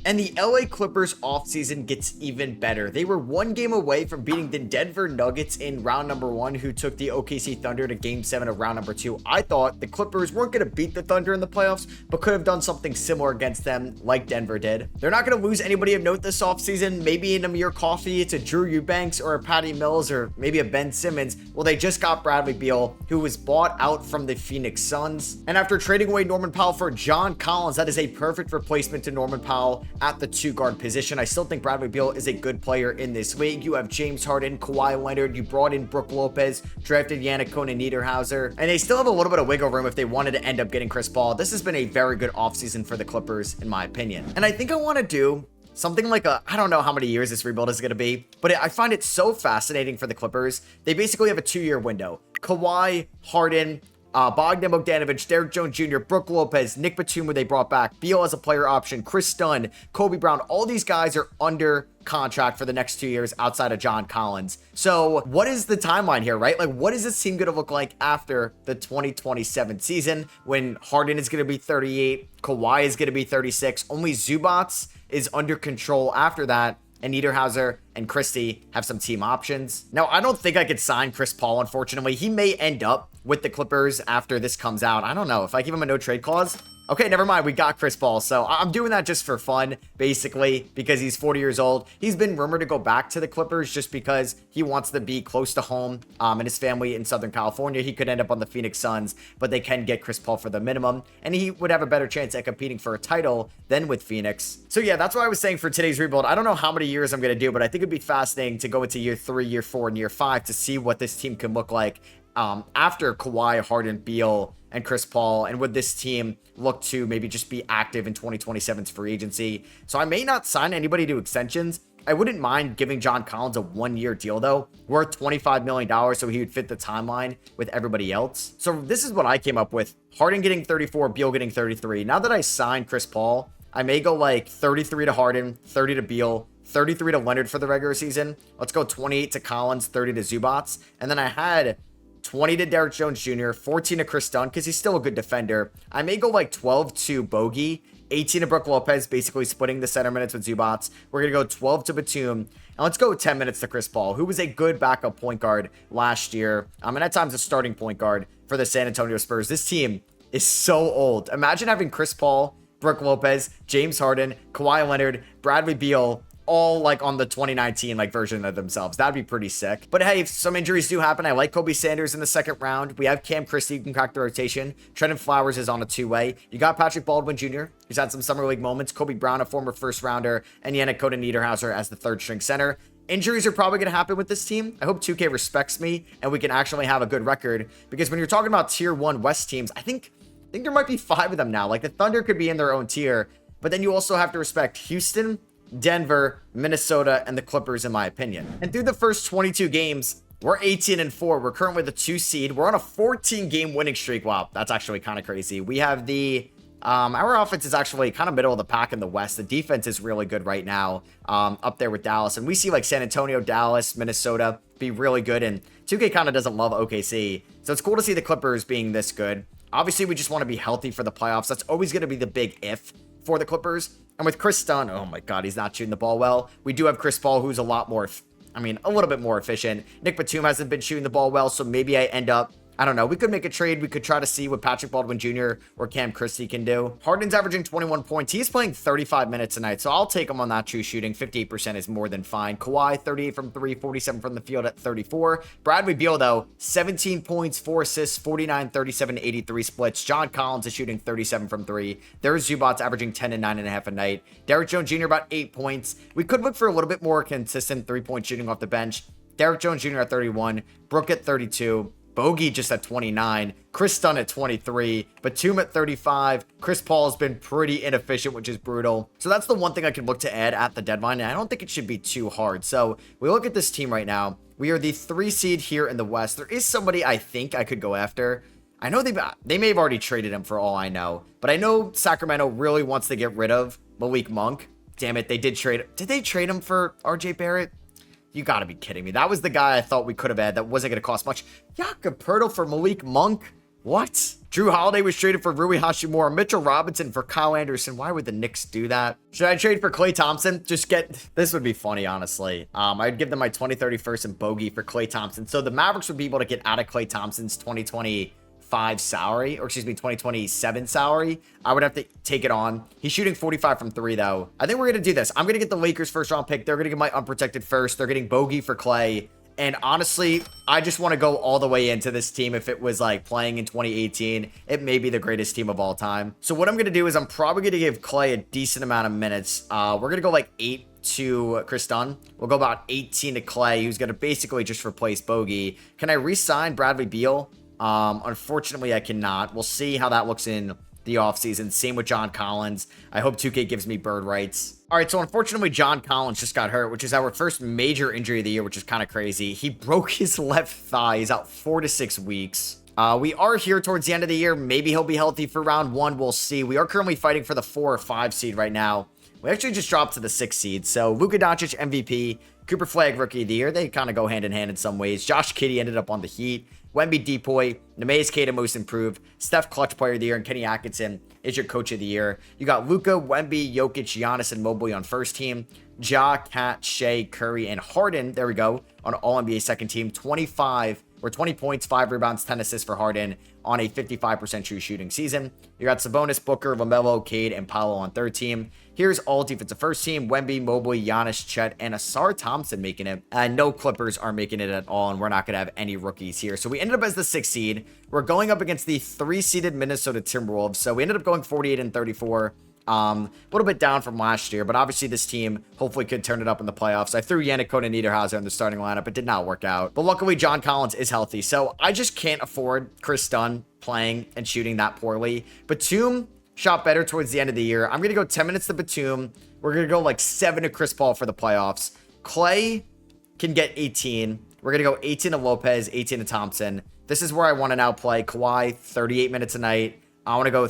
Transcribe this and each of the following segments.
And the LA Clippers offseason gets even better. They were one game away from beating the Denver Nuggets in round number 1, who took the OKC Thunder to game 7 of round number 2. I thought the Clippers weren't going to beat the Thunder in the playoffs, but could have done something similar against them like Denver did. They're not going to lose anybody of note this offseason. Maybe in Amir Coffey, it's a Drew Eubanks or a Patty Mills or maybe a Ben Simmons. Well, they just got Bradley Beal, who was bought out from the Phoenix Suns. And after trading away Norman Powell for John Collins, that is a perfect replacement to Norman Powell at the 2-guard position. I still think Bradley Beal is a good player in this league. You have James Harden, Kawhi Leonard, you brought in Brook Lopez, drafted Yannick Niederhauser, and they still have a little bit of wiggle room if they wanted to end up getting Chris Paul. This has been a very good offseason for the Clippers, in my opinion. And I think I want to do something like I don't know how many years this rebuild is going to be, but I find it so fascinating for the Clippers. They basically have a 2-year window. Kawhi, Harden, Bogdan Bogdanovic, Derrick Jones Jr., Brook Lopez, Nick Batum, who they brought back, Beal as a player option, Chris Dunn, Kobe Brown, all these guys are under contract for the next 2 years outside of John Collins. So what is the timeline here, right? Like, what is this team going to look like after the 2027 season when Harden is going to be 38, Kawhi is going to be 36, only Zubats is under control after that, and Niederhauser and Christie have some team options. Now, I don't think I could sign Chris Paul, unfortunately. He may end up with the Clippers after this comes out. I don't know. If I give him a no-trade clause, okay, never mind. We got Chris Paul. So I'm doing that just for fun, basically, because he's 40 years old. He's been rumored to go back to the Clippers just because he wants to be close to home and his family in Southern California. He could end up on the Phoenix Suns, but they can get Chris Paul for the minimum, and he would have a better chance at competing for a title than with Phoenix. So yeah, that's what I was saying for today's rebuild. I don't know how many years I'm going to do, but I think it'd be fascinating to go into year 3, year 4, and year 5 to see what this team can look like after Kawhi, Harden, Beal, and Chris Paul, and would this team look to maybe just be active in 2027's free agency. So I may not sign anybody to extensions. I wouldn't mind giving John Collins a 1-year deal though, worth $25 million, so he would fit the timeline with everybody else. So this is what I came up with. Harden getting 34, Beal getting 33. Now that I signed Chris Paul, I may go like 33 to Harden, 30 to Beal, 33 to Leonard for the regular season. Let's go 28 to Collins, 30 to Zubats. And then I had 20 to Derrick Jones Jr., 14 to Chris Dunn, because he's still a good defender. I may go like 12 to Bogey, 18 to Brook Lopez, basically splitting the center minutes with Zubats. We're going to go 12 to Batum. And let's go 10 minutes to Chris Paul, who was a good backup point guard last year. And at times a starting point guard for the San Antonio Spurs. This team is so old. Imagine having Chris Paul, Brook Lopez, James Harden, Kawhi Leonard, Bradley Beal, all like on the 2019 like version of themselves. That'd be pretty sick. But hey, if some injuries do happen, I like Kobe Sanders in the second round. We have Cam Christie, who can crack the rotation. Trenton Flowers is on a 2-way. You got Patrick Baldwin Jr., who's had some summer league moments. Kobe Brown, a former first rounder, and Yannick Niederhauser as the 3rd string center. Injuries are probably going to happen with this team. I hope 2K respects me and we can actually have a good record, because when you're talking about tier 1 West teams, I think there might be 5 of them now. Like the Thunder could be in their own tier, but then you also have to respect Houston, Denver, Minnesota, and the Clippers, in my opinion. And through the first 22 games, we're 18-4. We're currently the 2 seed. We're on a 14-game winning streak. Wow, that's actually kind of crazy. We have the our offense is actually kind of middle of the pack in the West. The defense is really good right now, up there with Dallas. And we see like San Antonio, Dallas, Minnesota be really good. And 2K kind of doesn't love OKC. So it's cool to see the Clippers being this good. Obviously, we just want to be healthy for the playoffs. That's always going to be the big if for the Clippers. And with Chris Dunn, oh my God, he's not shooting the ball well. We do have Chris Paul, who's a lot more, a little bit more efficient. Nick Batum hasn't been shooting the ball well, so maybe I end up, I don't know. We could make a trade. We could try to see what Patrick Baldwin Jr. or Cam Christie can do. Harden's averaging 21 points. He's playing 35 minutes tonight, so I'll take him on that true shooting. 58% is more than fine. Kawhi, 38 from 3, 47 from the field at 34. Bradley Beal, though, 17 points, 4 assists, 49, 37, 83 splits. John Collins is shooting 37 from 3. There's Zubats averaging 10 and 9.5 a night. Derrick Jones Jr. about 8 points. We could look for a little bit more consistent 3-point shooting off the bench. Derrick Jones Jr. at 31. Brook at 32. Bogey just at 29, Chris Dunn at 23, Batum at 35. Chris Paul has been pretty inefficient, which is brutal. So that's the one thing I could look to add at the deadline, and I don't think it should be too hard. So we look at this team right now. We are the 3 seed here in the West. There is somebody I think I could go after. I know they may have already traded him for all I know, but I know Sacramento really wants to get rid of Malik Monk. Damn it, they did trade. Did they trade him for RJ Barrett? You got to be kidding me. That was the guy I thought we could have had that wasn't going to cost much. Jakob Poeltl for Malik Monk? What? Drew Holiday was traded for Rui Hachimura, Mitchell Robinson for Kyle Anderson. Why would the Knicks do that? Should I trade for Klay Thompson? Just get... This would be funny, honestly. I'd give them my 2031st and bogey for Klay Thompson. So the Mavericks would be able to get out of Klay Thompson's 2025 salary, or excuse me, 2027 salary. I would have to take it on. He's shooting 45 from 3, though. I think we're going to do this. I'm going to get the Lakers first round pick. They're going to get my unprotected first. They're getting bogey for Klay. And honestly, I just want to go all the way into this team. If it was like playing in 2018, it may be the greatest team of all time. So what I'm going to do is I'm probably going to give Klay a decent amount of minutes. We're going to go like 8 to Chris Dunn. We'll go about 18 to Klay, who's going to basically just replace Bogey. Can I re-sign Bradley Beal? Unfortunately, I cannot. We'll see how that looks in the offseason. Same with John Collins. I hope 2K gives me bird rights. All right, so unfortunately, John Collins just got hurt, which is our first major injury of the year, which is kind of crazy. He broke his left thigh. He's out 4 to 6 weeks. We are here towards the end of the year. Maybe he'll be healthy for round 1. We'll see. We are currently fighting for the 4 or 5 seed right now. We actually just dropped to the 6 seed. So Luka Doncic MVP, Cooper Flag Rookie of the Year. They kind of go hand in hand in some ways. Josh Giddey ended up on the Heat. Wemby Depoy, Nemesis Keita Most Improved, Steph Clutch Player of the Year, and Kenny Atkinson is your Coach of the Year. You got Luka, Wemby, Jokic, Giannis, and Mobley on first team. Ja, Cat, Shea, Curry, and Harden, there we go, on All-NBA second team. 20 points, 5 rebounds, 10 assists for Harden on a 55% true shooting season. You got Sabonis, Booker, LaMelo, Cade, and Paolo on third team. Here's all defensive first team: Wemby, Mobley, Giannis, Chet, and Asar Thompson making it. And no Clippers are making it at all, and we're not going to have any rookies here. So we ended up as the 6th seed. We're going up against the 3-seeded Minnesota Timberwolves. So we ended up going 48 and 34. A little bit down from last year, but obviously this team hopefully could turn it up in the playoffs. I threw Yannick Cota Niederhauser in the starting lineup. It did not work out, but luckily John Collins is healthy, so I just can't afford Chris Dunn playing and shooting that poorly. Batum shot better towards the end of the year. I'm going to go 10 minutes to Batum. We're going to go like 7 to Chris Paul for the playoffs. Klay can get 18. We're going to go 18 to Lopez, 18 to Thompson. This is where I want to now play Kawhi 38 minutes a night. I want to go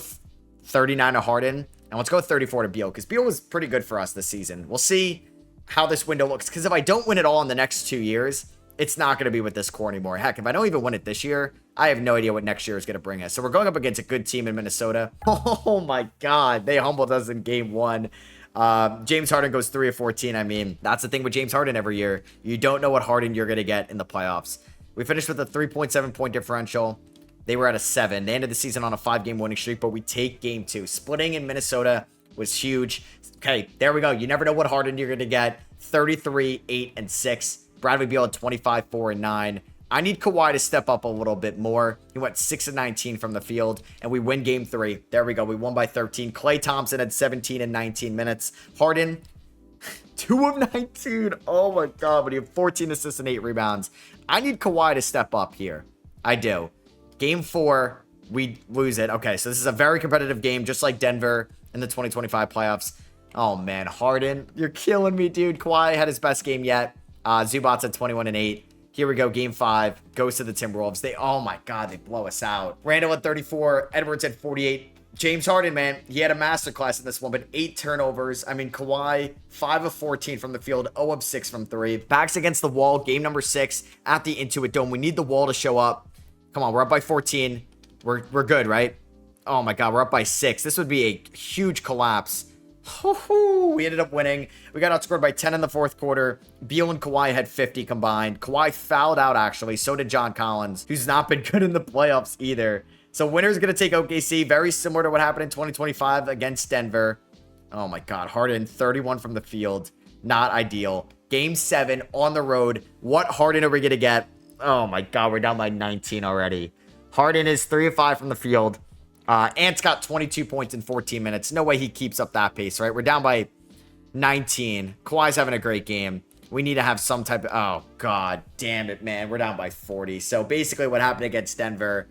39 to Harden. And let's go 34 to Beal, because Beal was pretty good for us this season. We'll see how this window looks, because if I don't win it all in the next 2 years, it's not going to be with this core anymore. Heck, if I don't even win it this year, I have no idea what next year is going to bring us. So we're going up against a good team in Minnesota. Oh my God, they humbled us in game 1. James Harden goes 3 of 14. I mean, that's the thing with James Harden every year. You don't know what Harden you're going to get in the playoffs. We finished with a 3.7 point differential. They were at a 7. They ended the season on a 5-game winning streak, but we take game 2. Splitting in Minnesota was huge. Okay, there we go. You never know what Harden you're going to get. 33, 8, and 6. Bradley Beal at 25, 4, and 9. I need Kawhi to step up a little bit more. He went 6 of 19 from the field, and we win game 3. There we go. We won by 13. Klay Thompson had 17 and 19 minutes. Harden, 2 of 19. Oh my God, but he had 14 assists and 8 rebounds. I need Kawhi to step up here. I do. Game 4, we lose it. Okay, so this is a very competitive game, just like Denver in the 2025 playoffs. Oh, man. Harden, you're killing me, dude. Kawhi had his best game yet. Zubats at 21 and 8. Here we go. Game 5 goes to the Timberwolves. Oh, my God, they blow us out. Randall at 34. Edwards at 48. James Harden, man, he had a masterclass in this one, but 8 turnovers. I mean, Kawhi, 5 of 14 from the field, 0 of 6 from 3. Backs against the wall. Game number 6 at the Intuit Dome. We need the wall to show up. Come on, we're up by 14. We're good, right? Oh my God, we're up by 6. This would be a huge collapse. We ended up winning. We got outscored by 10 in the 4th quarter. Beal and Kawhi had 50 combined. Kawhi fouled out, actually. So did John Collins, who's not been good in the playoffs either. So winner's going to take OKC. Very similar to what happened in 2025 against Denver. Oh my God, Harden, 31 from the field. Not ideal. Game 7 on the road. What Harden are we going to get? Oh my God, we're down by 19 already. Harden is 3 of 5 from the field. Ant's got 22 points in 14 minutes. No way he keeps up that pace, right? We're down by 19. Kawhi's having a great game. We need to have some type of... Oh, God damn it, man. We're down by 40. So basically what happened against Denver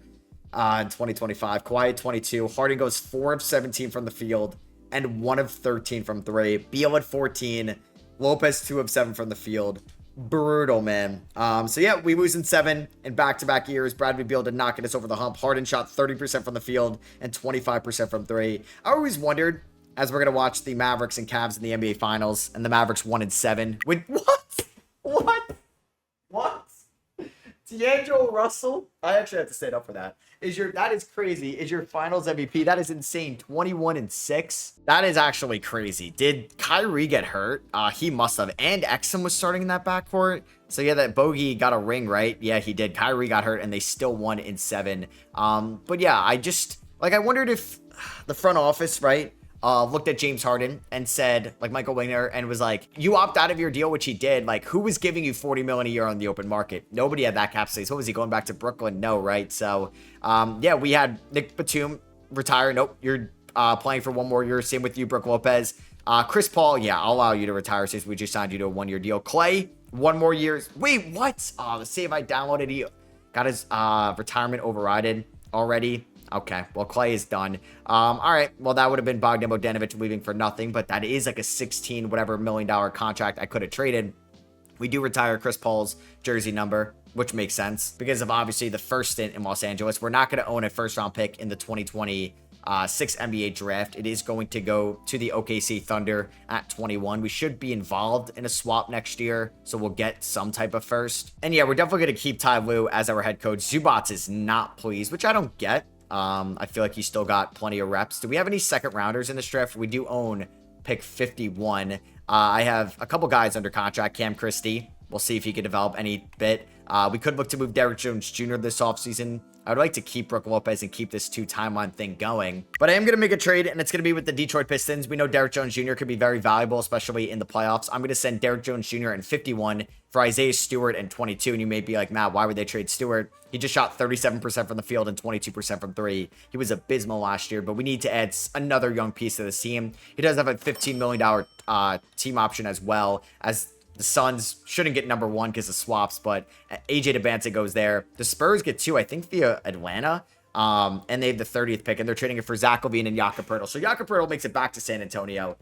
in 2025. Kawhi at 22. Harden goes 4 of 17 from the field and 1 of 13 from 3. Beal at 14. Lopez 2 of 7 from the field. Brutal, man. So yeah, we lose in 7 in back-to-back years. Bradley Beal did not get us over the hump. Harden shot 30% from the field and 25% from 3. I always wondered, as we're gonna watch the Mavericks and Cavs in the NBA Finals, and the Mavericks 1 and 7. Wait, what? What? D'Angelo Russell, I actually have to stand up for that. That is crazy. Is your finals MVP? That is insane. 21-6. That is actually crazy. Did Kyrie get hurt? He must have. And Exum was starting in that backcourt. So yeah, that bogey got a ring, right? Yeah, he did. Kyrie got hurt and they still won in 7. But yeah, I wondered if the front office, right? Looked at James Harden and said, like Michael Winger, and was like, you opt out of your deal, which he did. Like, who was giving you $40 million a year on the open market? Nobody had that cap space. What was he going back to Brooklyn? No, right? So, yeah, we had Nick Batum retire. Nope, you're playing for 1 more year. Same with you, Brook Lopez. Chris Paul, yeah, I'll allow you to retire since we just signed you to a 1-year deal. Clay, 1 more year. Wait, what? Oh, the save I downloaded, he got his retirement overridden already. Okay, well, Clay is done. All right, well, that would have been Bogdan Bogdanovic leaving for nothing, but that is like a 16 whatever million dollar contract I could have traded. We do retire Chris Paul's jersey number, which makes sense because of obviously the first stint in Los Angeles. We're not going to own a first-round pick in the 2026 NBA draft. It is going to go to the OKC Thunder at 21. We should be involved in a swap next year, so we'll get some type of first. And yeah, we're definitely going to keep Ty Lue as our head coach. Zubats is not pleased, which I don't get. I feel like he's still got plenty of reps. Do we have any second rounders in this draft? We do own pick 51. I have a couple guys under contract. Cam Christie. We'll see if he can develop any bit. We could look to move Derrick Jones Jr. this offseason. I would like to keep Brook Lopez and keep this 2-timeline thing going. But I am going to make a trade, and it's going to be with the Detroit Pistons. We know Derrick Jones Jr. could be very valuable, especially in the playoffs. I'm going to send Derrick Jones Jr. and 51 for Isaiah Stewart and 22. And you may be like, Matt, why would they trade Stewart? He just shot 37% from the field and 22% from 3. He was abysmal last year, but we need to add another young piece to the team. He does have a $15 million team option as well, as the Suns shouldn't get number 1 because of swaps, but AJ DeBanza goes there. The Spurs get 2, I think, via Atlanta. And they have the 30th pick, and they're trading it for Zach LaVine and Jakob Poeltl. So Jakob Poeltl makes it back to San Antonio,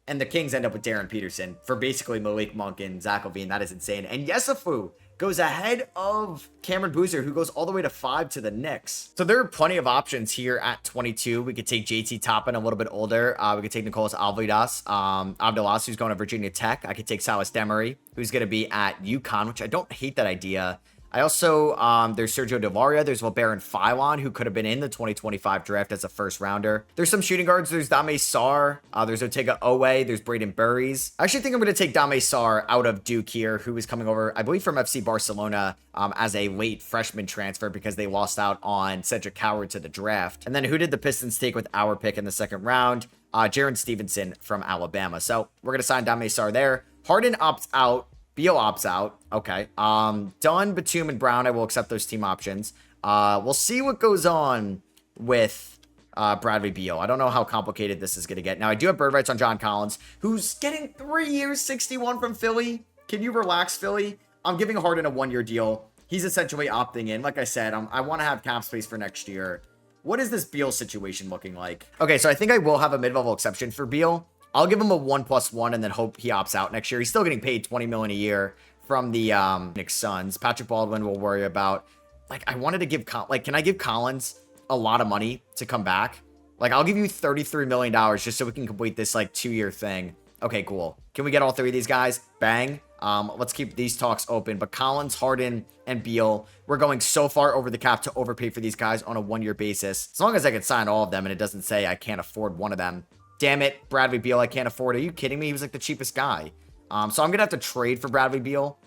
and the Kings end up with Darren Peterson for basically Malik Monk and Zach LaVine. That is insane. And Yesufu goes ahead of Cameron Boozer, who goes all the way to 5 to the Knicks. So there are plenty of options here at 22. We could take JT Toppin, a little bit older. We could take Nicolas Abdelas, who's going to Virginia Tech. I could take Silas Demery, who's going to be at UConn, which I don't hate that idea. I also, there's Sergio Delaria, there's LeBaron Philon, who could have been in the 2025 draft as a first rounder. There's some shooting guards, there's Dame Sarr, there's Otega Owe, there's Braden Burries. I actually think I'm going to take Dame Sarr out of Duke here, who is coming over, I believe, from FC Barcelona as a late freshman transfer because they lost out on Cedric Howard to the draft. And then who did the Pistons take with our pick in the second round? Jaron Stevenson from Alabama. So we're going to sign Dame Sarr there. Harden opts out. Beal opts out. Okay. Dunn, Batum, and Brown, I will accept those team options. We'll see what goes on with Bradley Beal. I don't know how complicated this is going to get. Now, I do have bird rights on John Collins, who's getting 3 years, 61 from Philly. Can you relax, Philly? I'm giving Harden a 1-year deal. He's essentially opting in. Like I said, I want to have cap space for next year. What is this Beal situation looking like? Okay, so I think I will have a mid-level exception for Beal. I'll give him a 1+1 and then hope he opts out next year. He's still getting paid $20 million a year from the Knicks Suns. Patrick Baldwin will worry about. Like, I wanted to give can I give Collins a lot of money to come back? Like, I'll give you $33 million just so we can complete this like 2-year thing. Okay, cool. Can we get all 3 of these guys? Bang. Let's keep these talks open. But Collins, Harden, and Beal, we're going so far over the cap to overpay for these guys on a 1-year basis. As long as I can sign all of them and it doesn't say I can't afford one of them. Damn it, Bradley Beal, I can't afford it. Are you kidding me? He was like the cheapest guy. So I'm going to have to trade for Bradley Beal.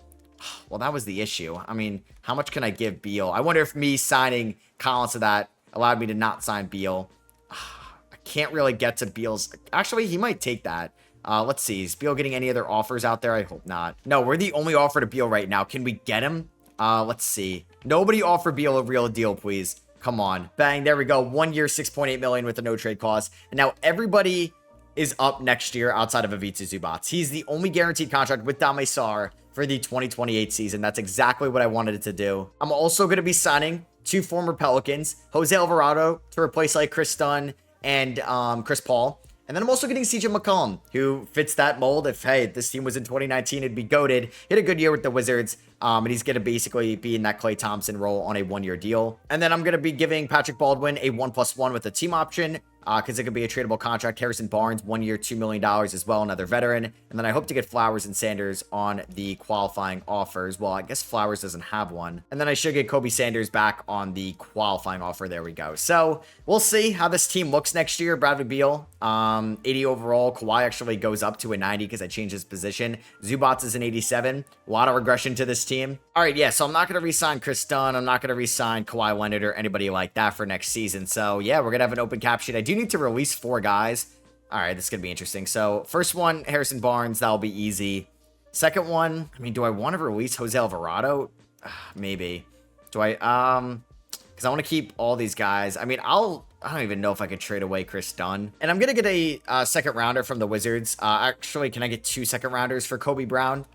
Well, that was the issue. I mean, how much can I give Beal? I wonder if me signing Collins to that allowed me to not sign Beal. I can't really get to Beal's. Actually, he might take that. Let's see. Is Beal getting any other offers out there? I hope not. No, we're the only offer to Beal right now. Can we get him? Let's see. Nobody offer Beal a real deal, please. Come on. Bang. There we go. 1 year, $6.8 million with a no trade clause. And now everybody is up next year outside of Ivica Zubac. He's the only guaranteed contract with Dame Sarr for the 2028 season. That's exactly what I wanted it to do. I'm also going to be signing 2 former Pelicans, Jose Alvarado to replace like Chris Dunn and Chris Paul. And then I'm also getting CJ McCollum, who fits that mold. If, hey, this team was in 2019, it'd be goated. He had a good year with the Wizards, and he's going to basically be in that Klay Thompson role on a 1-year deal. And then I'm going to be giving Patrick Baldwin a 1+1 with a team option. because it could be a tradable contract. Harrison Barnes, 1 year, $2 million as well, another veteran. And then I hope to get Flowers and Sanders on the qualifying offers. Well, I guess Flowers doesn't have one. And then I should get Kobe Sanders back on the qualifying offer. There we go. So we'll see how this team looks next year. Bradley Beal, 80 overall. Kawhi actually goes up to a 90 because I changed his position. Zubats is an 87. A lot of regression to this team. All right, yeah, so I'm not going to re-sign Chris Dunn. I'm not going to re-sign Kawhi Leonard or anybody like that for next season. So yeah, we're going to have an open cap sheet. I do need to release 4 guys. All right, this is going to be interesting. So first one, Harrison Barnes. That'll be easy. Second one, I mean, do I want to release Jose Alvarado? Maybe. Do I, because I want to keep all these guys. I mean, I don't even know if I could trade away Chris Dunn. And I'm going to get a second rounder from the Wizards. Actually, can I get 2 second rounders for Kobe Brown?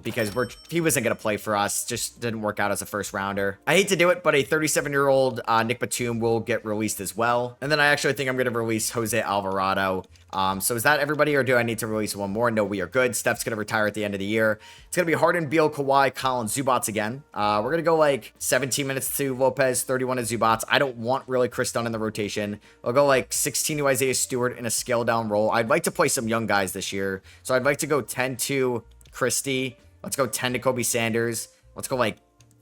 Because he wasn't going to play for us. Just didn't work out as a first rounder. I hate to do it, but a 37-year-old Nick Batum will get released as well. And then I actually think I'm going to release Jose Alvarado. So is that everybody, or do I need to release one more? No, we are good. Steph's going to retire at the end of the year. It's going to be Harden, Beal, Kawhi, Collins, Zubats again. We're going to go like 17 minutes to Lopez, 31 to Zubats. I don't want really Chris Dunn in the rotation. I'll go like 16 to Isaiah Stewart in a scale down role. I'd like to play some young guys this year. So I'd like to go 10 to Christie. Let's go 10 to Kobe Sanders. Let's go like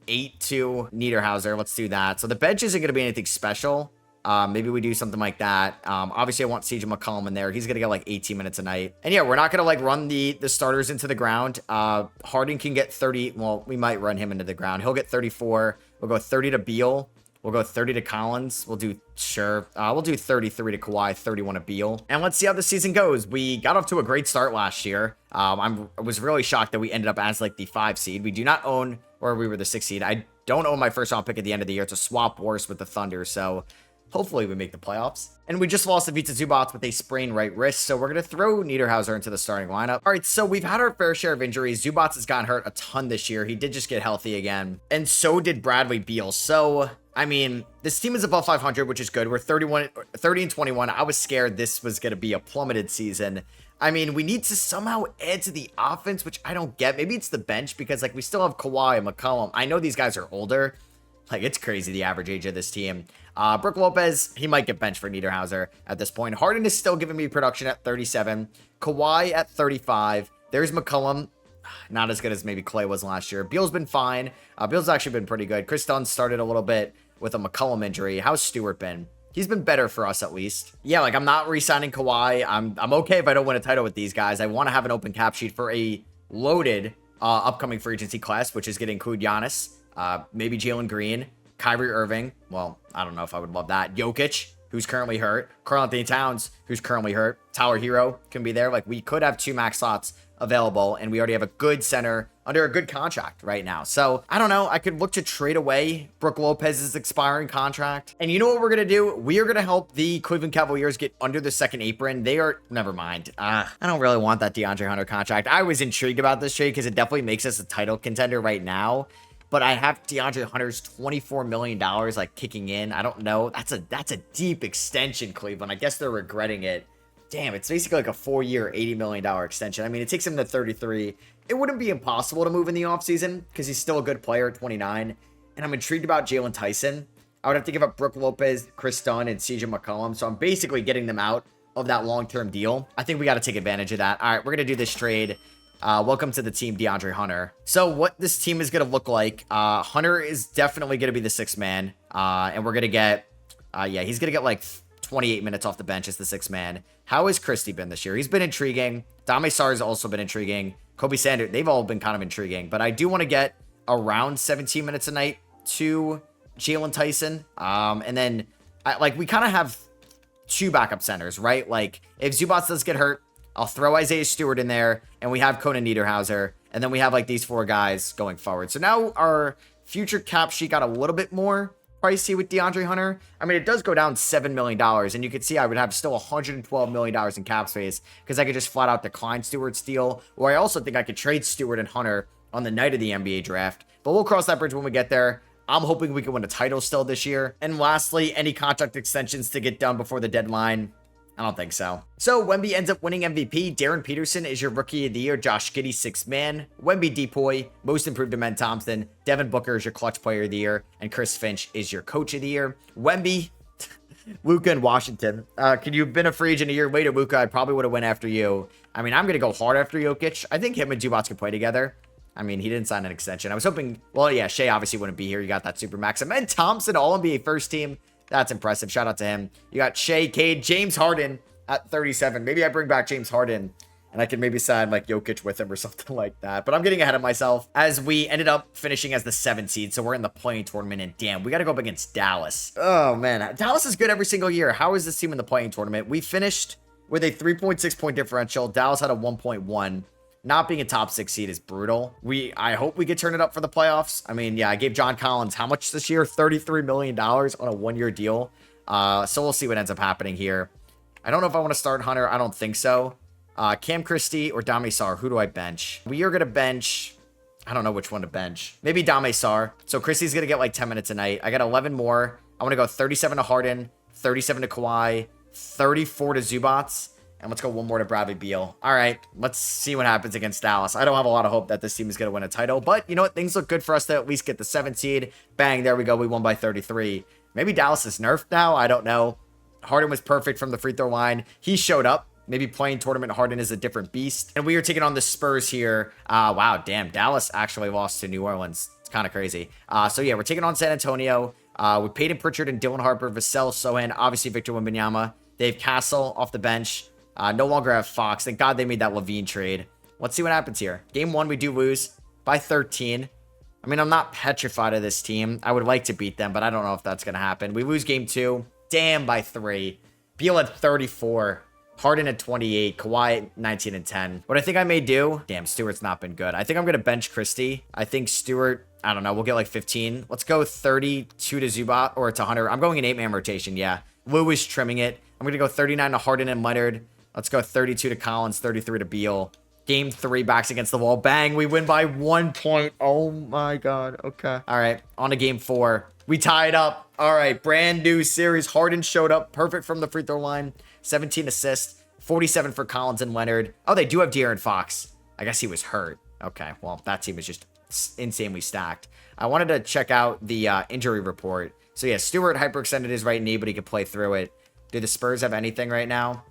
8 to Niederhauser. Let's do that. So the bench isn't going to be anything special. Maybe we do something like that. Obviously I want CJ McCollum in there. He's going to get like 18 minutes a night. And yeah, we're not going to like run the starters into the ground. Harden can get 30. Well, we might run him into the ground. He'll get 34. We'll go 30 to Beal. We'll go 30 to Collins. We'll do 33 to Kawhi, 31 to Beal. And let's see how the season goes. We got off to a great start last year. I was really shocked that we ended up as like the 5 seed. We do not own, or we were the 6 seed. I don't own my first round pick at the end of the year. It's a swap worse with the Thunder. So hopefully we make the playoffs. And we just lost to Vita Zubats with a sprained right wrist. So we're going to throw Niederhauser into the starting lineup. All right, so we've had our fair share of injuries. Zubats has gotten hurt a ton this year. He did just get healthy again. And so did Bradley Beal. So I mean, this team is above 500, which is good. We're 30 and 21. I was scared this was going to be a plummeted season. I mean, we need to somehow add to the offense, which I don't get. Maybe it's the bench because, like, we still have Kawhi and McCollum. I know these guys are older. Like, it's crazy, the average age of this team. Brook Lopez, he might get benched for Niederhauser at this point. Harden is still giving me production at 37. Kawhi at 35. There's McCollum. Not as good as maybe Clay was last year. Beal's been fine. Beal's actually been pretty good. Chris Dunn started a little bit with a McCollum injury. How's Stewart been? He's been better for us at least. Yeah, like I'm not re-signing Kawhi. I'm okay if I don't win a title with these guys. I want to have an open cap sheet for a loaded upcoming free agency class, which is going to include Giannis, maybe Jalen Green, Kyrie Irving. Well, I don't know if I would love that. Jokic, who's currently hurt. Karl-Anthony Towns, who's currently hurt. Tyler Hero can be there. Like, we could have 2 max slots available, and we already have a good center under a good contract right now. So I don't know. I could look to trade away Brook Lopez's expiring contract. And you know what we're going to do? We are going to help the Cleveland Cavaliers get under the second apron. They are, never mind. I don't really want that DeAndre Hunter contract. I was intrigued about this trade because it definitely makes us a title contender right now. But I have DeAndre Hunter's $24 million like kicking in. I don't know. That's a deep extension, Cleveland. I guess they're regretting it. Damn, it's basically like a 4-year, $80 million extension. I mean, it takes him to 33. It wouldn't be impossible to move in the offseason because he's still a good player at 29. And I'm intrigued about Jalen Tyson. I would have to give up Brook Lopez, Chris Dunn, and CJ McCollum. So I'm basically getting them out of that long-term deal. I think we got to take advantage of that. All right, we're going to do this trade. Welcome to the team, DeAndre Hunter. So what this team is going to look like, Hunter is definitely going to be the 6th man. And we're going to get, he's going to get like 28 minutes off the bench as the 6th man. How has Christie been this year? He's been intriguing. Dame Sarr's also been intriguing. Kobe Sanders, they've all been kind of intriguing. But I do want to get around 17 minutes a night to Jalen Tyson. And then, we kind of have 2 backup centers, right? Like, if Zubats does get hurt, I'll throw Isaiah Stewart in there, and we have Conan Niederhauser, and then we have, like, these 4 guys going forward. So now our future cap sheet got a little bit more pricey with DeAndre Hunter. I mean, it does go down $7 million, and you could see I would have still $112 million in cap space because I could just flat out decline Stewart's deal, or I also think I could trade Stewart and Hunter on the night of the NBA draft, but we'll cross that bridge when we get there. I'm hoping we can win a title still this year. And lastly, any contract extensions to get done before the deadline? I don't think so. So Wemby ends up winning MVP. Darren Peterson is your Rookie of the Year. Josh Giddey, 6th man. Wemby Depoy, Most Improved Amen Thompson. Devin Booker is your Clutch Player of the Year. And Chris Finch is your Coach of the Year. Wemby, Luka and Washington. Could you have been a free agent a year later, Luka? I probably would have went after you. I mean, I'm going to go hard after Jokic. I think him and Zubats can play together. I mean, he didn't sign an extension. I was hoping, well, yeah, Shea obviously wouldn't be here. You got that super max. And Thompson, All-NBA first team. That's impressive. Shout out to him. You got Shea, Cade, James Harden at 37. Maybe I bring back James Harden and I can maybe sign like Jokic with him or something like that. But I'm getting ahead of myself as we ended up finishing as the 7th seed. So we're in the playing tournament and damn, we got to go up against Dallas. Oh man, Dallas is good every single year. How is this team in the playing tournament? We finished with a 3.6 point differential. Dallas had a 1.1. Not being a top 6 seed is brutal. I hope we could turn it up for the playoffs. I mean, yeah, I gave John Collins how much this year? $33 million on a 1-year deal. So we'll see what ends up happening here. I don't know if I want to start Hunter. I don't think so. Cam Christie or Dame Sar. Who do I bench? We are going to bench. I don't know which one to bench. Maybe Dame Sar. So Christie's going to get like 10 minutes a night. I got 11 more. I want to go 37 to Harden, 37 to Kawhi, 34 to Zubats. And let's go one more to Bradley Beal. All right, let's see what happens against Dallas. I don't have a lot of hope that this team is going to win a title, but you know what? Things look good for us to at least get the 7th seed. Bang, there we go. We won by 33. Maybe Dallas is nerfed now. I don't know. Harden was perfect from the free throw line. He showed up. Maybe playing tournament Harden is a different beast. And we are taking on the Spurs here. Wow, damn. Dallas actually lost to New Orleans. It's kind of crazy. So yeah, we're taking on San Antonio with Peyton Pritchard and Dylan Harper, Vassell Sohan, obviously Victor Wembanyama, Dave Castle off the bench. No longer have Fox. Thank God they made that Levine trade. Let's see what happens here. Game 1, we do lose by 13. I mean, I'm not petrified of this team. I would like to beat them, but I don't know if that's going to happen. We lose game 2. Damn, by 3. Beal at 34. Harden at 28. Kawhi at 19 and 10. What I think I may do... Damn, Stewart's not been good. I think I'm going to bench Christie. I think Stewart... I don't know. We'll get like 15. Let's go 32 to Zubat or to Hunter. I'm going an 8-man rotation, yeah. Lou is trimming it. I'm going to go 39 to Harden and Leonard. Let's go 32 to Collins, 33 to Beal. Game 3, backs against the wall. Bang, we win by 1 point. Oh my God. Okay. All right, on to game 4. We tied up. All right, brand new series. Harden showed up perfect from the free throw line. 17 assists, 47 for Collins and Leonard. Oh, they do have De'Aaron Fox. I guess he was hurt. Okay, well, that team is just insanely stacked. I wanted to check out the injury report. So yeah, Stewart hyperextended his right knee, but he could play through it. Do the Spurs have anything right now?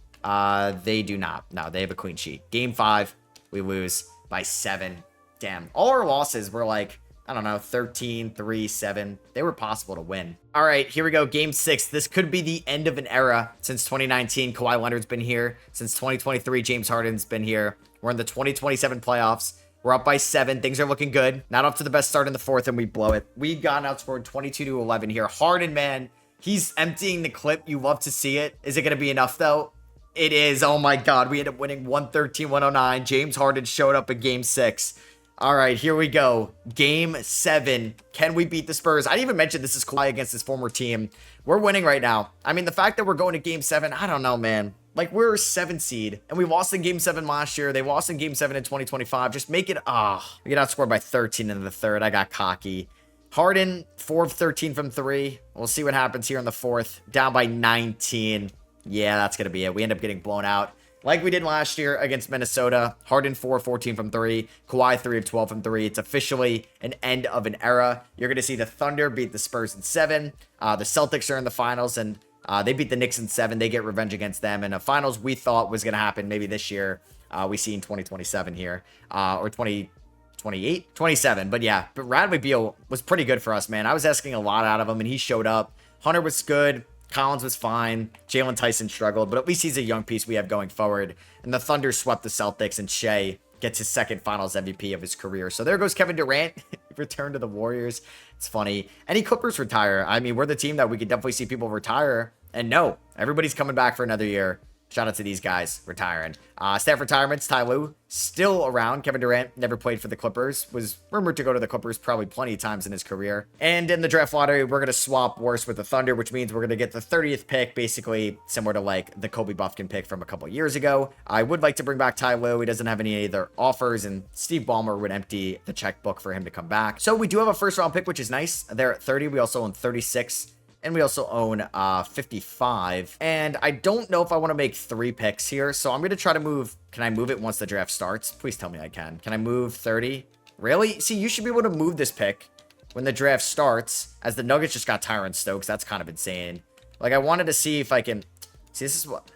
They do not. No, they have a clean sheet. Game 5, we lose by 7. Damn. All our losses were like, I don't know, 13, 3, 7. They were possible to win. All right, here we go. Game 6. This could be the end of an era. Since 2019, Kawhi Leonard's been here. Since 2023, James Harden's been here. We're in the 2027 playoffs. We're up by 7. Things are looking good. Not off to the best start in the 4th, and we blow it. We got outscored 22 to 11 here. Harden, man, he's emptying the clip. You love to see it. Is it going to be enough, though? It is. Oh my God. We end up winning 113-109. James Harden showed up in game 6. All right, here we go. Game 7. Can we beat the Spurs? I didn't even mention this is Kawhi against his former team. We're winning right now. I mean, the fact that we're going to game 7, I don't know, man. Like, we're a 7 seed, and we lost in game 7 last year. They lost in game 7 in 2025. Just make it, we get outscored by 13 in the 3rd. I got cocky. Harden, 4 of 13 from 3. We'll see what happens here in the 4th. Down by 19. Yeah, that's going to be it. We end up getting blown out like we did last year against Minnesota. Harden 4 of 14 from 3. Kawhi 3 of 12 from 3. It's officially an end of an era. You're going to see the Thunder beat the Spurs in 7. The Celtics are in the finals, and they beat the Knicks in 7. They get revenge against them. And a finals we thought was going to happen maybe this year. We see in 2027 here. Or 2028? 27. But yeah, but Bradley Beal was pretty good for us, man. I was asking a lot out of him, and he showed up. Hunter was good. Collins was fine. Jalen Tyson struggled, but at least he's a young piece we have going forward. And the Thunder swept the Celtics, and Shea gets his 2nd finals MVP of his career. So there goes Kevin Durant. Return to the Warriors. It's funny. Any Clippers retire? I mean, we're the team that we could definitely see people retire. And no, everybody's coming back for another year. Shout out to these guys retiring. Staff retirements, Ty Lue still around. Kevin Durant never played for the Clippers. Was rumored to go to the Clippers probably plenty of times in his career. And in the draft lottery, we're going to swap worse with the Thunder, which means we're going to get the 30th pick, basically similar to like the Kobe Buffkin pick from a couple years ago. I would like to bring back Ty Lue. He doesn't have any other offers, and Steve Ballmer would empty the checkbook for him to come back. So we do have a 1st round pick, which is nice. They're at 30. We also own 36. And we also own 55. And I don't know if I want to make 3 picks here. So I'm going to try to move. Can I move it once the draft starts? Please tell me I can. Can I move 30? Really? See, you should be able to move this pick when the draft starts, as the Nuggets just got Tyron Stokes. That's kind of insane. Like, I wanted to see if I can... See, this is what...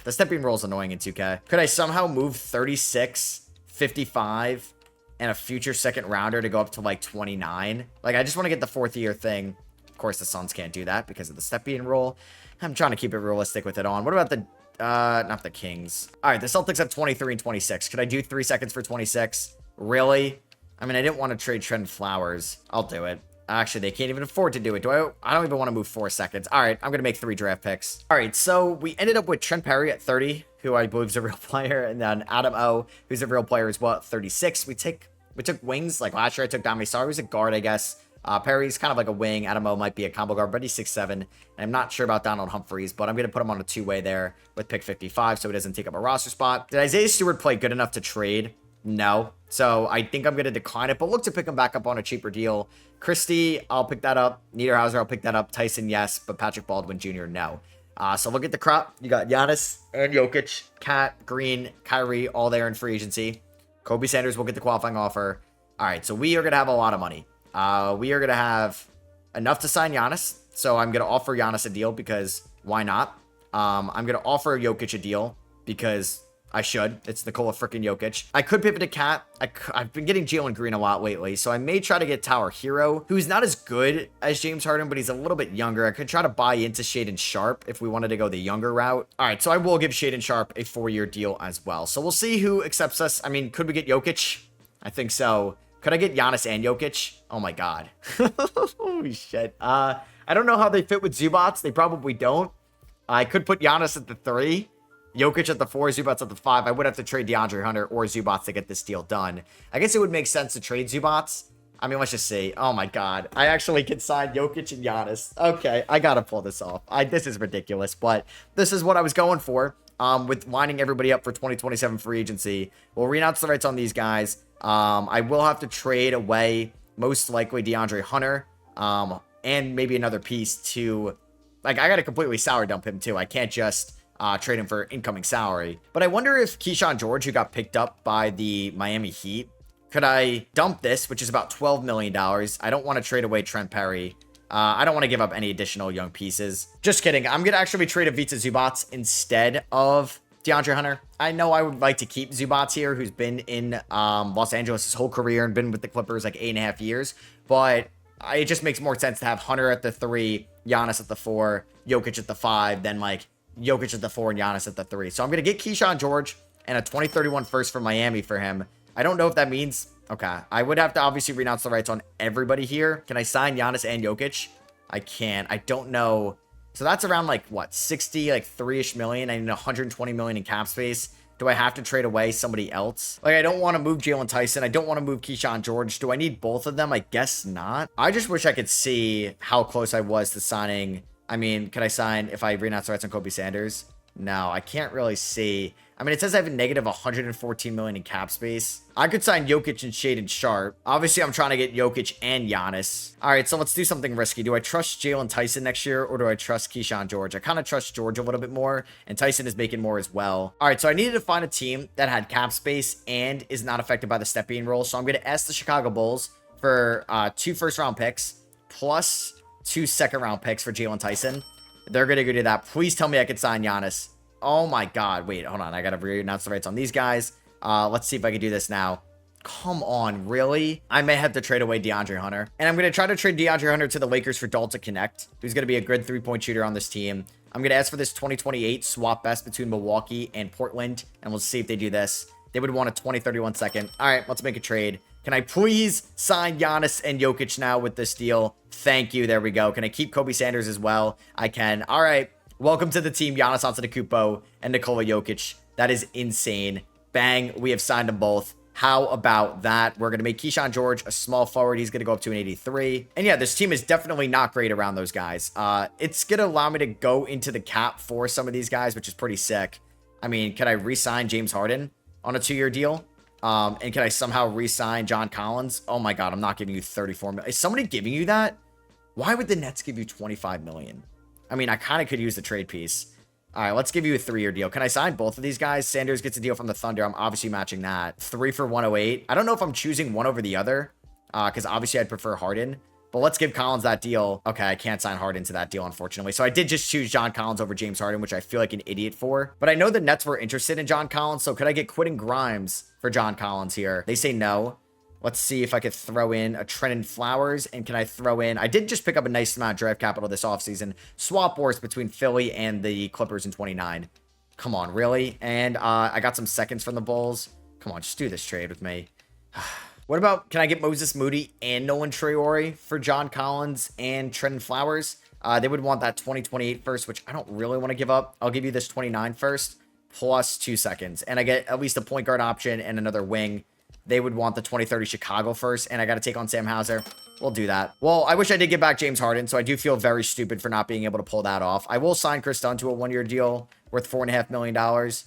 The stepping roll is annoying in 2K. Could I somehow move 36, 55, and a future second rounder to go up to, like, 29? Like, I just want to get the 4th year thing. Of course, the Suns can't do that because of the stepping roll. I'm trying to keep it realistic with it on. What about the... not the Kings. All right, the Celtics have 23 and 26. Could I do 3 seconds for 26? Really? I mean, I didn't want to trade Trent Flowers. I'll do it. Actually, they can't even afford to do it. I don't even want to move 4 seconds. All right, I'm going to make 3 draft picks. All right, so we ended up with Trent Perry at 30, who I believe is a real player, and then Adam O, who's a real player as well, at 36. We took wings. Like last year, I took Dami Sarr, who's a guard, I guess. Perry's kind of like a wing. Adam O might be a combo guard, but he's 6'7". And I'm not sure about Donald Humphreys, but I'm going to put him on a 2-way there with pick 55 so he doesn't take up a roster spot. Did Isaiah Stewart play good enough to trade? No. So I think I'm going to decline it, but look to pick him back up on a cheaper deal. Christie, I'll pick that up. Niederhauser, I'll pick that up. Tyson, yes, but Patrick Baldwin Jr., no. So look at the crop. You got Giannis and Jokic, Kat, Green, Kyrie, all there in free agency. Kobe Sanders will get the qualifying offer. All right, so we are going to have a lot of money. We are going to have enough to sign Giannis. So I'm going to offer Giannis a deal because why not? I'm going to offer Jokic a deal because I should. It's Nikola freaking Jokic. I could pivot to Cat. I've been getting Jalen Green a lot lately, so I may try to get Tower Hero, who's not as good as James Harden, but he's a little bit younger. I could try to buy into Shaedon Sharp if we wanted to go the younger route. All right, so I will give Shaedon Sharp a 4-year deal as well. So we'll see who accepts us. I mean, could we get Jokic? I think so. Could I get Giannis and Jokic? Oh my God. Holy shit. I don't know how they fit with Zubats. They probably don't. I could put Giannis at the 3. Jokic at the 4, Zubats at the 5. I would have to trade DeAndre Hunter or Zubats to get this deal done. I guess it would make sense to trade Zubats. I mean, let's just see. Oh my God. I actually can sign Jokic and Giannis. Okay, I gotta pull this off. This is ridiculous, but this is what I was going for with lining everybody up for 2027 free agency. We'll renounce the rights on these guys. I will have to trade away, most likely, DeAndre Hunter and maybe another piece to... Like, I gotta completely sour dump him, too. I can't just... trade him for incoming salary. But I wonder if Keyshawn George, who got picked up by the Miami Heat, could I dump this, which is about $12 million? I don't want to trade away Trent Perry. I don't want to give up any additional young pieces. Just kidding. I'm going to actually trade Ivica Zubats instead of DeAndre Hunter. I know I would like to keep Zubats here, who's been in Los Angeles his whole career and been with the Clippers like 8.5 years. But it just makes more sense to have Hunter at the 3, Giannis at the 4, Jokic at the 5, than like Jokic at the 4 and Giannis at the 3. So I'm going to get Keyshawn George and a 2031 first from Miami for him. I don't know if that means... Okay, I would have to obviously renounce the rights on everybody here. Can I sign Giannis and Jokic? I can. I don't know. So that's around like, what, 60, like 3-ish million. I need 120 million in cap space. Do I have to trade away somebody else? Like, I don't want to move Jalen Tyson. I don't want to move Keyshawn George. Do I need both of them? I guess not. I just wish I could see how close I was to signing... I mean, can I sign if I renounce the rights on Kobe Sanders? No, I can't really see. I mean, it says I have a negative 114 million in cap space. I could sign Jokic and Shaedon Sharp. Obviously, I'm trying to get Jokic and Giannis. All right, so let's do something risky. Do I trust Jalen Tyson next year, or do I trust Keyshawn George? I kind of trust George a little bit more, and Tyson is making more as well. All right, so I needed to find a team that had cap space and is not affected by the step-in rule. So I'm going to ask the Chicago Bulls for 2 first-round picks plus 2 second-round picks for Jalen Tyson. They're going to go do that. Please tell me I can sign Giannis. Oh my God. Wait, hold on. I got to renounce the rights on these guys. Let's see if I can do this now. Come on, really? I may have to trade away DeAndre Hunter. And I'm going to try to trade DeAndre Hunter to the Lakers for Dalton Connect, who's going to be a good 3-point shooter on this team. I'm going to ask for this 2028 swap best between Milwaukee and Portland, and we'll see if they do this. They would want a 2031 second. All right, let's make a trade. Can I please sign Giannis and Jokic now with this deal? Thank you. There we go. Can I keep Kobe Sanders as well? I can. All right. Welcome to the team, Giannis Antetokounmpo and Nikola Jokic. That is insane. Bang. We have signed them both. How about that? We're going to make Keyshawn George a small forward. He's going to go up to an 83. And yeah, this team is definitely not great around those guys. It's going to allow me to go into the cap for some of these guys, which is pretty sick. I mean, can I re-sign James Harden on a 2-year deal? And can I somehow re-sign John Collins? Oh my God, I'm not giving you 34 million. Is somebody giving you that? Why would the Nets give you 25 million? I mean, I kind of could use the trade piece. All right, let's give you a 3-year deal. Can I sign both of these guys? Sanders gets a deal from the Thunder. I'm obviously matching that. 3 for 108. I don't know if I'm choosing one over the other, because obviously I'd prefer Harden. But let's give Collins that deal. Okay, I can't sign Harden to that deal, unfortunately. So I did just choose John Collins over James Harden, which I feel like an idiot for. But I know the Nets were interested in John Collins, so could I get Quentin Grimes for John Collins here? They say no. Let's see if I could throw in a Trenton Flowers, and can I throw in... I did just pick up a nice amount of draft capital this offseason. Swap wars between Philly and the Clippers in 29. Come on, really? And I got some seconds from the Bulls. Come on, just do this trade with me. What about, can I get Moses Moody and Nolan Traore for John Collins and Trenton Flowers? They would want that 2028 first, which I don't really want to give up. I'll give you this 29 first plus 2 seconds. And I get at least a point guard option and another wing. They would want the 2030 Chicago first, and I got to take on Sam Hauser. We'll do that. Well, I wish I did get back James Harden, so I do feel very stupid for not being able to pull that off. I will sign Chris Dunn to a 1-year deal worth $4.5 million,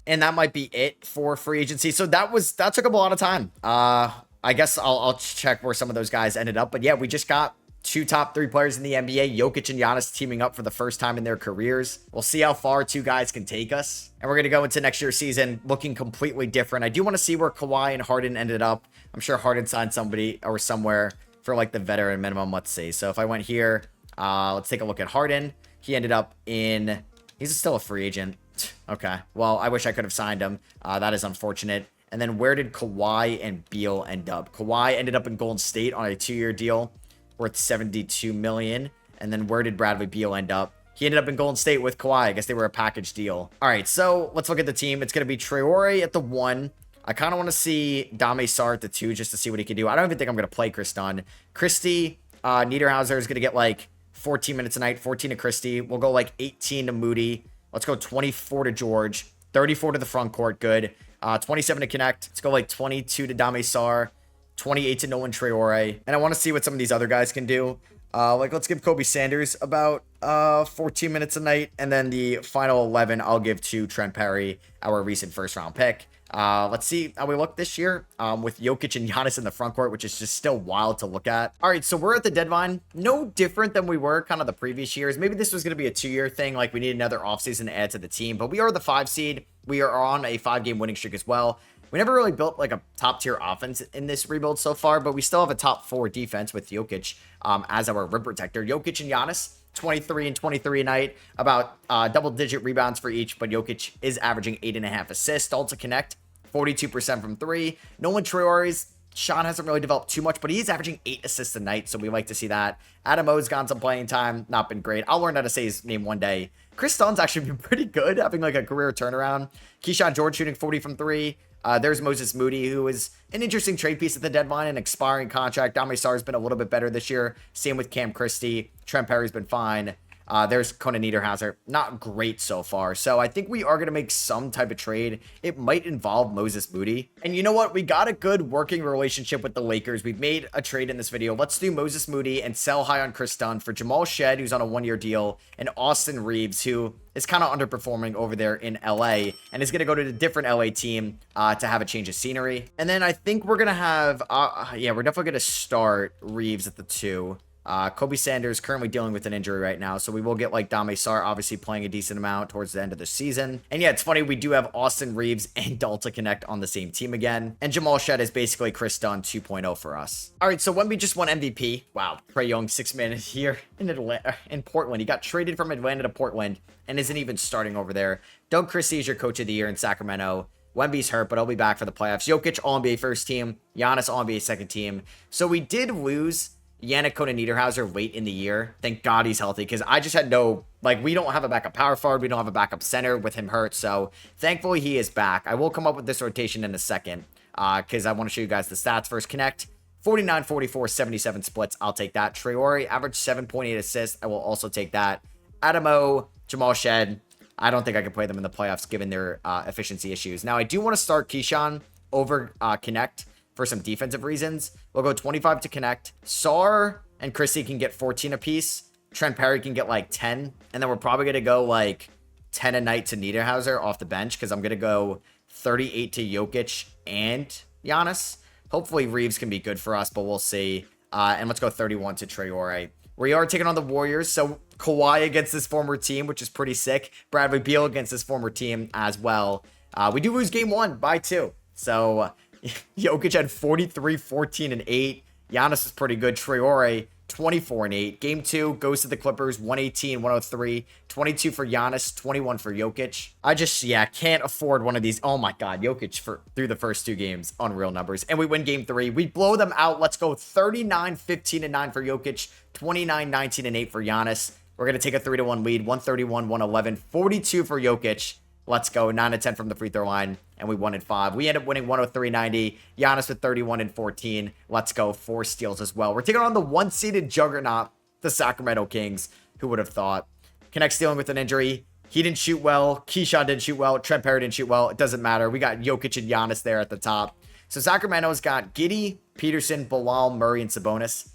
and that might be it for free agency. So that took up a lot of time. I guess I'll check where some of those guys ended up. But yeah, we just got 2 top 3 players in the NBA, Jokic and Giannis, teaming up for the first time in their careers. We'll see how far 2 guys can take us. And we're going to go into next year's season looking completely different. I do want to see where Kawhi and Harden ended up. I'm sure Harden signed somebody or somewhere for like the veteran minimum. Let's see. So if I went here, let's take a look at Harden. He ended up in... He's still a free agent. Okay. Well, I wish I could have signed him. That is unfortunate. And then where did Kawhi and Beal end up? Kawhi ended up in Golden State on a 2-year deal worth $72 million. And then where did Bradley Beal end up? He ended up in Golden State with Kawhi. I guess they were a package deal. All right, so let's look at the team. It's going to be Traore at the 1. I kind of want to see Dame Sarr at the 2 just to see what he can do. I don't even think I'm going to play Chris Dunn. Christie, Niederhauser is going to get like 14 minutes a night, 14 to Christie. We'll go like 18 to Moody. Let's go 24 to George, 34 to the front court. Good. 27 to Connect. Let's go like 22 to Dame Sarr, 28 to Nolan Traore. And I want to see what some of these other guys can do. Like, let's give Kobe Sanders about 14 minutes a night. And then the final 11, I'll give to Trent Perry, our recent first-round pick. Let's see how we look this year with Jokic and Giannis in the front court, which is just still wild to look at. All right, so we're at the deadline. No different than we were kind of the previous years. Maybe this was going to be a 2-year thing, like we need another offseason to add to the team. But we are the 5 seed. We are on a 5-game winning streak as well. We never really built like a top-tier offense in this rebuild so far, but we still have a top 4 defense with Jokic as our rim protector. Jokic and Giannis, 23 and 23 a night, about double-digit rebounds for each, but Jokic is averaging 8.5 assists. Also Connect, 42% from 3. Nolan Traore's shot hasn't really developed too much, but he's averaging 8 assists a night, so we like to see that. Adam O's gotten some playing time, not been great. I'll learn how to say his name one day. Chris Dunn's actually been pretty good, having like a career turnaround. Keyshawn George shooting 40 from 3. There's Moses Moody, who is an interesting trade piece at the deadline, an expiring contract. Dame Sarr's been a little bit better this year. Same with Cam Christie. Trent Perry's been fine. There's Conan Niederhauser. Not great so far. So I think we are going to make some type of trade. It might involve Moses Moody. And you know what? We got a good working relationship with the Lakers. We've made a trade in this video. Let's do Moses Moody and sell high on Chris Dunn for Jamal Shed, who's on a 1-year deal, and Austin Reeves, who is kind of underperforming over there in LA and is going to go to a different LA team to have a change of scenery. And then I think we're going to have, yeah, we're definitely going to start Reeves at the 2. Kobe Sanders currently dealing with an injury right now, so we will get like Dame Sarr obviously playing a decent amount towards the end of the season. And yeah, it's funny, we do have Austin Reeves and Dalton Connect on the same team again. And Jamal Shed is basically Chris Dunn 2.0 for us. All right, so Wemby just won MVP. Wow, Trae Young 6-man here in Portland. He got traded from Atlanta to Portland and isn't even starting over there. Doug Christie is your coach of the year in Sacramento. Wemby's hurt, but he'll be back for the playoffs. Jokic, All-NBA first team. Giannis, All-NBA second team. So we did lose Yannick Conan Niederhauser late in the year. Thank God he's healthy, because I just had no, like, we don't have a backup power forward. We don't have a backup center with him hurt. So thankfully he is back. I will come up with this rotation in a second because I want to show you guys the stats first. Connect, 49, 44, 77 splits. I'll take that. Traore, average 7.8 assists. I will also take that. Adamo, Jamal Shed. I don't think I can play them in the playoffs given their efficiency issues. Now, I do want to start Keyshawn over Connect for some defensive reasons. We'll go 25 to Connect. Sarr and Christie can get 14 apiece. Trent Perry can get like 10. And then we're probably going to go like 10 a night to Niederhauser off the bench, because I'm going to go 38 to Jokic and Giannis. Hopefully Reeves can be good for us, but we'll see. And let's go 31 to Traore. We are taking on the Warriors, so Kawhi against this former team, which is pretty sick. Bradley Beal against this former team as well. We do lose game 1 by 2. So Jokic had 43, 14, and 8. Giannis is pretty good. Traore 24-8. Game 2 goes to the Clippers, 118-103. 22 for Giannis, 21 for Jokic. I just, can't afford one of these. Oh my God, Jokic through the first 2 games. Unreal numbers. And we win game 3. We blow them out. Let's go 39-15-9 for Jokic, 29-19-8 for Giannis. We're going to take a 3-1 lead, 131-111, 42 for Jokic. Let's go, 9-10 from the free throw line, and we won in 5. We end up winning 103-90. Giannis with 31 and 14. Let's go, 4 steals as well. We're taking on the 1-seeded juggernaut, the Sacramento Kings. Who would have thought? Connect's dealing with an injury. He didn't shoot well. Keyshawn didn't shoot well. Trent Perry didn't shoot well. It doesn't matter. We got Jokic and Giannis there at the top. So Sacramento's got Giddey, Peterson, Bilal, Murray, and Sabonis.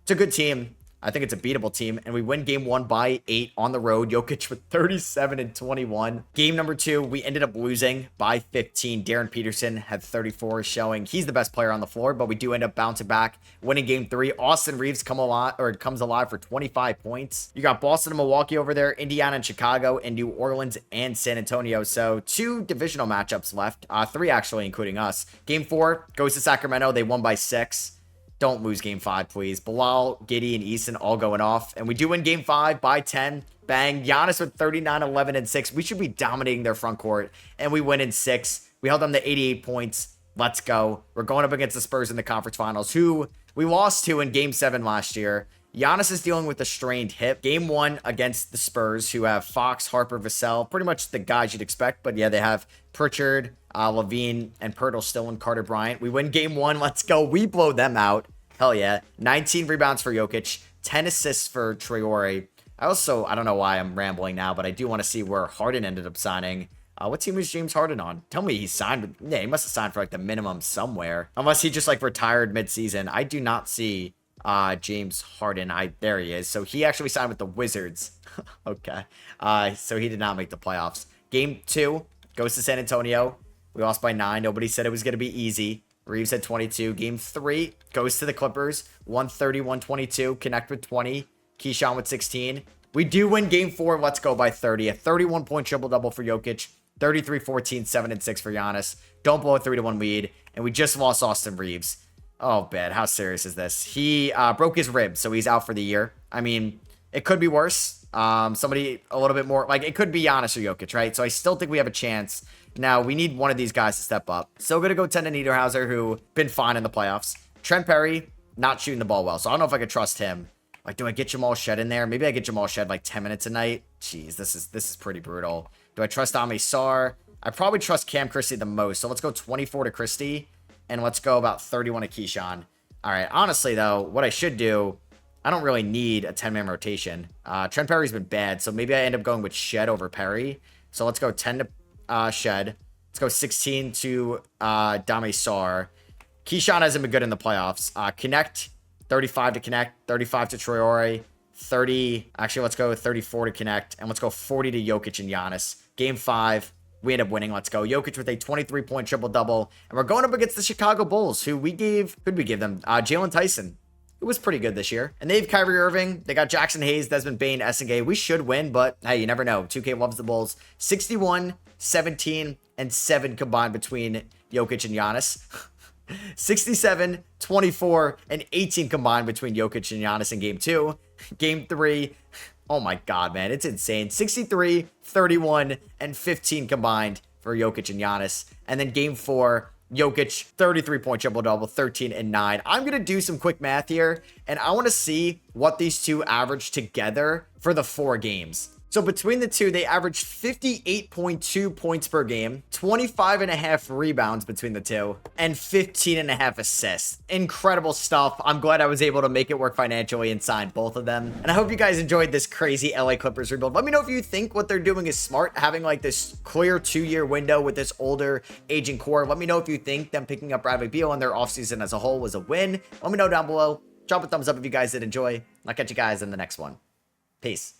It's a good team. I think it's a beatable team, and we win game 1 by 8 on the road. Jokic with 37 and 21. Game number 2, we ended up losing by 15. Darren Peterson had 34, showing he's the best player on the floor, but we do end up bouncing back, winning game 3. Austin Reeves comes alive for 25 points. You got Boston and Milwaukee over there, Indiana and Chicago, and New Orleans and San Antonio. So 2 divisional matchups left, 3 actually, including us. Game 4 goes to Sacramento. They won by 6. Don't lose game 5, please. Bilal, Giddey, and Easton all going off. And we do win game 5 by 10. Bang. Giannis with 39, 11, and 6. We should be dominating their front court. And we win in 6. We held them to 88 points. Let's go. We're going up against the Spurs in the conference finals, who we lost to in game 7 last year. Giannis is dealing with a strained hip. Game 1 against the Spurs, who have Fox, Harper, Vassell. Pretty much the guys you'd expect. But yeah, they have Pritchard, Levine, and Pirtle still in Carter Bryant. We win game 1. Let's go. We blow them out. Hell yeah. 19 rebounds for Jokic. 10 assists for Traore. I don't know why I'm rambling now, but I do want to see where Harden ended up signing. What team was James Harden on? Tell me he signed. Yeah, he must have signed for like the minimum somewhere. Unless he just like retired mid-season. I do not see James Harden. There he is. So he actually signed with the Wizards. Okay. So he did not make the playoffs. Game 2 goes to San Antonio. We lost by 9. Nobody said it was going to be easy. Reeves had 22. Game 3 goes to the Clippers. 130-122. Connect with 20. Keyshawn with 16. We do win game 4. Let's go by 30. A 31-point triple-double for Jokic. 33-14, 7 and 6 for Giannis. Don't blow a 3-1 lead. And we just lost Austin Reeves. Oh, bad. How serious is this? He broke his rib, so he's out for the year. I mean, it could be worse. Somebody a little bit more. Like, it could be Giannis or Jokic, right? So I still think we have a chance. Now, we need one of these guys to step up. Still going to go Tendon Niederhauser, who been fine in the playoffs. Trent Perry, not shooting the ball well. So I don't know if I could trust him. Like, do I get Jamal Shed in there? Maybe I get Jamal Shed like 10 minutes a night. Jeez, this is pretty brutal. Do I trust Ami Sarr? I probably trust Cam Christie the most. So let's go 24 to Christie. And let's go about 31 to Keyshawn. All right, honestly, though, what I should do, I don't really need a 10-man rotation. Trent Perry's been bad, so maybe I end up going with Shed over Perry. So let's go 10 to Shed. Let's go 16 to Dame Sarr. Keyshawn hasn't been good in the playoffs. Connect, 35 to Connect, 35 to Traore, 30. Actually, let's go 34 to Connect, and let's go 40 to Jokic and Giannis. Game 5, we end up winning. Let's go. Jokic with a 23-point triple-double, and we're going up against the Chicago Bulls, who'd we give them? Jalen Tyson. It was pretty good this year. And they have Kyrie Irving. They got Jackson Hayes, Desmond Bane, Essengay. We should win, but hey, you never know. 2K loves the Bulls. 61, 17, and 7 combined between Jokic and Giannis. 67, 24, and 18 combined between Jokic and Giannis in game 2. Game 3, oh my God, man, it's insane. 63, 31, and 15 combined for Jokic and Giannis. And then game 4, Jokic, 33-point triple-double, 13 and 9. I'm going to do some quick math here, and I want to see what these two average together for the 4 games. So between the two, they averaged 58.2 points per game, 25.5 rebounds between the two, and 15.5 assists. Incredible stuff. I'm glad I was able to make it work financially and sign both of them. And I hope you guys enjoyed this crazy LA Clippers rebuild. Let me know if you think what they're doing is smart, having like this clear 2-year window with this older aging core. Let me know if you think them picking up Bradley Beal and their offseason as a whole was a win. Let me know down below. Drop a thumbs up if you guys did enjoy. I'll catch you guys in the next one. Peace.